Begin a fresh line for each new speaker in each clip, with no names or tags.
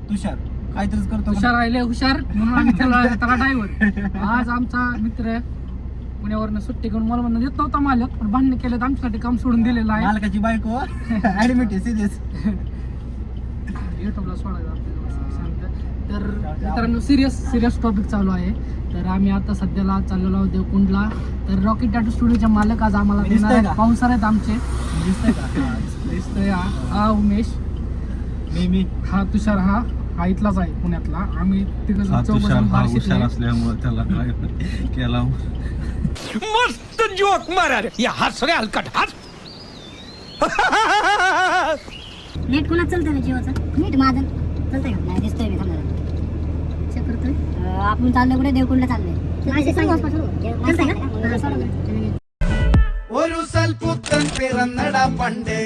तुषार काहीतरीच करतो.
हुशार राहिले हुशार म्हणून आम्ही त्याला ड्रायव्हर. आज आमचा मित्र पुण्यावरनं सुट्टी करून मला म्हणून देत नव्हता मालक, पण भांडण केलं तर आमच्यासाठी काम सोडून दिलेलं आहे.
मालकाची बायको ऍडमिट आहे सिरियस.
युट्यूबला सोडायचं आपल्याला सांगतं. तर मित्रांनो सिरियस टॉपिक चालू आहे. तर आम्ही आता सध्याला चाललेलो आहोत देवकुंडला. तर रॉकेट टॅटू स्टुडिओचे मालक आज आम्हाला देणार आहेत, पाहुणचार आहेत आमचे.
दिसतंय का?
दिसतोय हा उमेश,
मी
हा तुषार, हा इथलाच आहे पुण्यातला. आम्ही तिघं
हुशार असल्यामुळे त्याला काय केला.
मस्त जोक मारा रे या हस रे हलकट हस.
नेट कोणाच चालतंय ना जिओचं? नेट माझं चालतंय का? नाही दिसतोय मी थांबा. चेक करतोय. आपण चाललोय कुठे? देवकुंडला चाललोय. माझे सांग वाजता चालतंय का?
ഒരു സൽപുത്രൻ പിറന്നടാ പണ്ടേ.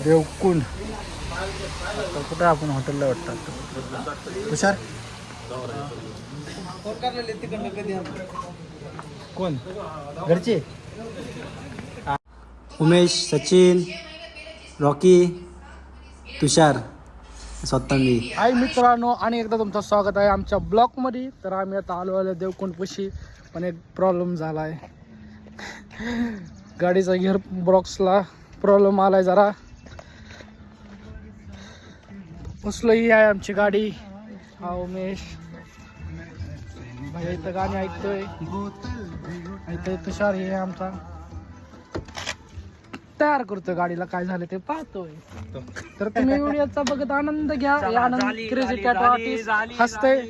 देवकुंड कुठं आपण हॉटेलला वाटतं.
तुषार कोण घरचे? उमेश, सचिन, रॉकी, तुषार, स्वतः मी.
हाय मित्रांनो, आणि एकदा तुमचं स्वागत आहे आमच्या ब्लॉगमध्ये. तर आम्ही आता आलो देवकुंड पशी, पण एक प्रॉब्लेम झाला आहे. गाडीचा गिअर बॉक्सला प्रॉब्लेम आलाय जरा. ही आहे आमची गाडी. हा उमेश भाई इथं गाणी ऐकतोय. इथं तुषार हे आमचा तयार करतोय गाडीला. काय झालं ते पाहतोय. तर तुम्ही व्हिडिओचा बघत आनंद घ्या. आनंद क्रेझी टॅटू आर्टिस्ट हसतंय,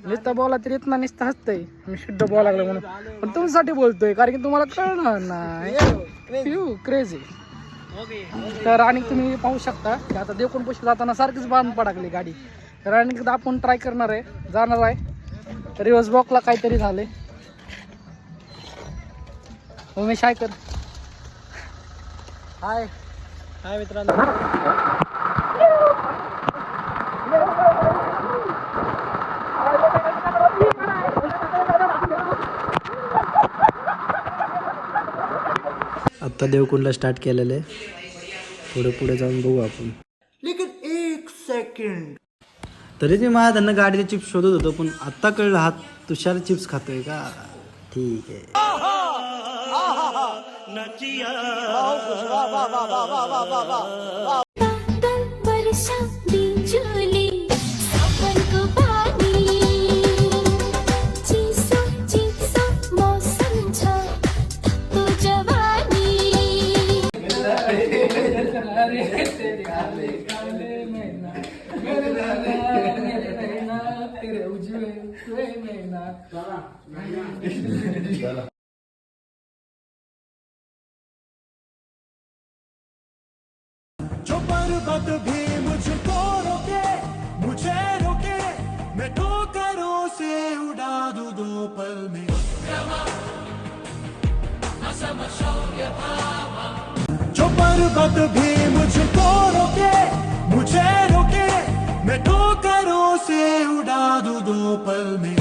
नुसतं बोला तरी येत ना, नुसतं हसतंय. मी शुद्ध बोला लागलो म्हणून, पण तुमच्यासाठी बोलतोय कारण की तुम्हाला कळणार नाही. क्रेझी. तर आणि तुम्ही पाहू शकता की आता देवकुंड पशी जाताना सारखीच बांध पडाकली गाडी. तर आणि एकदा आपण ट्राय करणार आहे, जाणार आहे. रिवर्स ब्लॉकला काहीतरी झाले. उमेश हाय कर. हाय हाय मित्रांनो.
आता देवकुंडला स्टार्ट केलेलं आहे. थोडं पुढे जाऊन बघू आपण. तरी मी माझ्या त्यांना गाडीचे चिप्स शोधत होतो, पण आत्ता कळलं हा तुषार चिप्स खातोय का. ठीक आहे.
जो पर्वत भी मुझको रोके, मुझे रोके, मैं ठोकरों से उड़ा दूं 2 पल में. जो पर्वत भी मुझको रोके, मुझे रोके, मैं ठोकरों से उड़ा दूं 2 पल में.